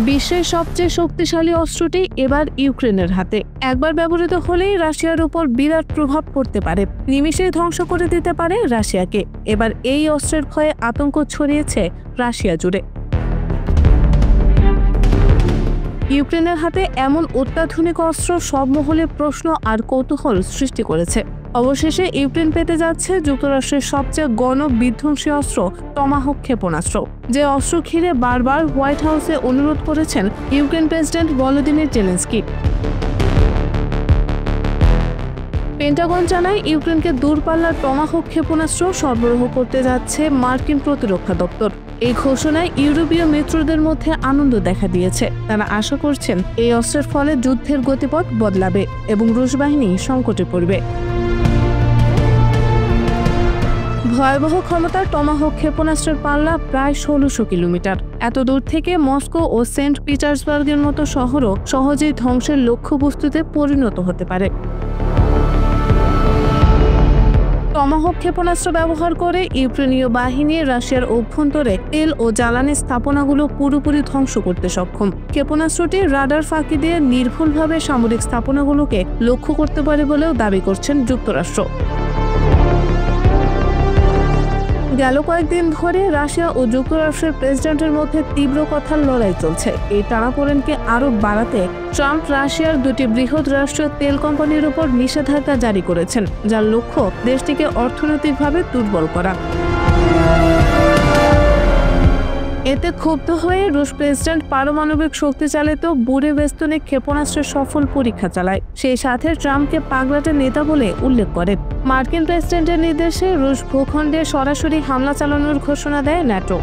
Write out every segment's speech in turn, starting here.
বিশ্বের সবচেয়ে শক্তিশালী অস্ত্রটি এবার ইউক্রেনের হাতে। একবার ব্যবহৃত হলেই রাশিয়ার উপর বিরাট প্রভাব পড়তে পারে, নিমিষেই ধ্বংস করে দিতে পারে রাশিয়াকে। এবার এই অস্ত্রের ভয়ে আতঙ্ক ছড়িয়েছে রাশিয়া জুড়ে। ইউক্রেনের হাতে এমন অত্যাধুনিক অস্ত্র সব মহলে প্রশ্ন আর কৌতূহল সৃষ্টি করেছে। অবশেষে ইউক্রেন পেতে যাচ্ছে যুক্তরাষ্ট্রের সবচেয়ে গণবিধ্বংসী অস্ত্র টমাহক ক্ষেপণাস্ত্র, যে অস্ত্র ঘিরে বারবার হোয়াইট হাউসে অনুরোধ করেছেন Ukraine president Volodymyr Zelensky. Pentagon জানায় ইউক্রেনকে দূরপাল্লার টমাহক ক্ষেপণাস্ত্র সরবরাহ করতে যাচ্ছে মার্কিন প্রতিরক্ষা দপ্তর। এই ঘোষণায় ইউরোপীয় মিত্রদের মধ্যে আনন্দ দেখা দিয়েছে। তারা আশা করছেন এই অস্ত্রের ফলে যুদ্ধের গতিপথ বদলাবে এবং রুশ বাহিনী সংকটে পড়বে। ভয়াবহ ক্ষমতার টমাহক ক্ষেপণাস্ত্রের পাল্লা প্রায় 1600 কিলোমিটার। এত দূর থেকে মস্কো ও সেন্ট পিটার্সবার্গের মতো শহরও সহজেই ধ্বংসের লক্ষ্যবস্তুতে পরিণত হতে পারে। টমাহক ক্ষেপণাস্ত্র ব্যবহার করে ইউক্রেনীয় বাহিনী রাশিয়ার অভ্যন্তরে তেল ও জ্বালানি স্থাপনাগুলো পুরোপুরি ধ্বংস করতে সক্ষম। ক্ষেপণাস্ত্রটি রাডার ফাঁকি দিয়ে নির্ভুলভাবে সামরিক স্থাপনাগুলোকে লক্ষ্য করতে পারে বলেও দাবি করছেন যুক্তরাষ্ট্র। গেল কয়েকদিন ধরে রাশিয়া ও যুক্তরাষ্ট্রের প্রেসিডেন্টের মধ্যে তীব্র কথার লড়াই চলছে। এই টানাপোড়েনকে আরও বাড়াতে ট্রাম্প রাশিয়ার দুটি বৃহৎ রাষ্ট্রীয় তেল কোম্পানির উপর নিষেধাজ্ঞা জারি করেছেন, যার লক্ষ্য দেশটিকে অর্থনৈতিকভাবে দুর্বল করা। এতে ক্ষুব্ধ হয়ে রুশ প্রেসিডেন্ট পারমাণবিক শক্তিচালিত বুরেভেস্তনিক ক্ষেপণাস্ত্রের সফল পরীক্ষা চালায়। সেই সাথে ট্রাম্পকে পাগলাটে নেতা বলে উল্লেখ করেন। মার্কিন প্রেসিডেন্টের নির্দেশে রুশ ভূখণ্ডে সরাসরি হামলা চালানোর ঘোষণা দেয় ন্যাটো।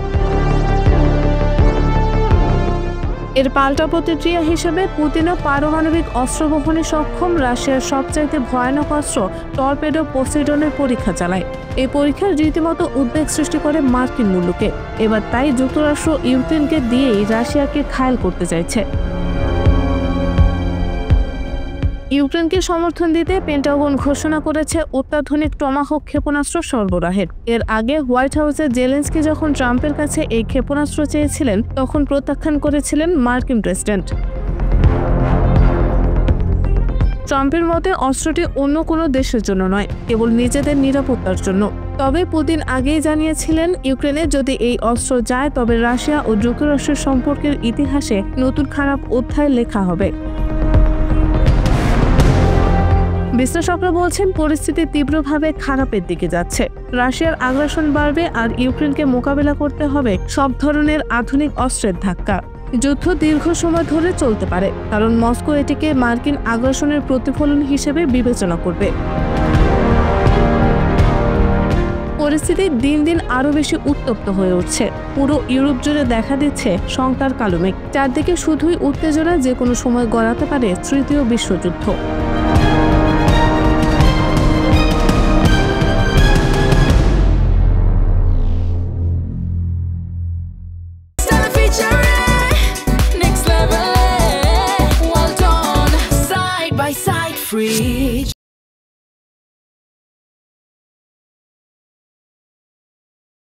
এর পাল্টা প্রতিক্রিয়া হিসেবে পুতিনও পারমাণবিক অস্ত্র বহনে সক্ষম রাশিয়ার সবচাইতে ভয়ানক অস্ত্র টর্পেডো পোসেইডনের পরীক্ষা চালায়। এই পরীক্ষা রীতিমতো উদ্বেগ সৃষ্টি করে মার্কিন মূল্যকে। এবার তাই যুক্তরাষ্ট্র ইউক্রেনকে দিয়েই রাশিয়াকে ঘায়েল করতে চাইছে। ইউক্রেনকে সমর্থন দিতে পেন্টাগন ঘোষণা করেছে অত্যাধুনিক টমাহক ক্ষেপণাস্ত্র সরবরাহের। এর আগে হোয়াইট হাউসে জেলেনস্কি যখন ট্রাম্পের কাছে এই ক্ষেপণাস্ত্র চেয়েছিলেন, তখন প্রত্যাখ্যান করেছিলেন মার্কিন প্রেসিডেন্ট। ট্রাম্পের মতে অস্ত্রটি অন্য কোনো দেশের জন্য নয়, কেবল নিজেদের নিরাপত্তার জন্য। তবে পুতিন আগেই জানিয়েছিলেন ইউক্রেনে যদি এই অস্ত্র যায় তবে রাশিয়া ও যুক্তরাষ্ট্রের সম্পর্কের ইতিহাসে নতুন খারাপ অধ্যায় লেখা হবে। বিশ্লেষকরা বলছেন পরিস্থিতি তীব্রভাবে খারাপের দিকে যাচ্ছে। রাশিয়ার আগ্রাসন বাড়বে আর ইউক্রেনকে মোকাবেলা করতে হবে সব ধরনের আধুনিক অস্ত্রের ধাক্কা। যুদ্ধ দীর্ঘ সময় ধরে চলতে পারে, কারণ মস্কো এটিকে মার্কিন আগ্রাসনের প্রতিফলন হিসেবে বিবেচনা করবে। পরিস্থিতি দিন দিন আরো বেশি উত্তপ্ত হয়ে উঠছে। পুরো ইউরোপ জুড়ে দেখা দিচ্ছে শঙ্কার কালো মেঘ। চারদিকে শুধুই উত্তেজনা, যে কোনো সময় গড়াতে পারে তৃতীয় বিশ্বযুদ্ধ।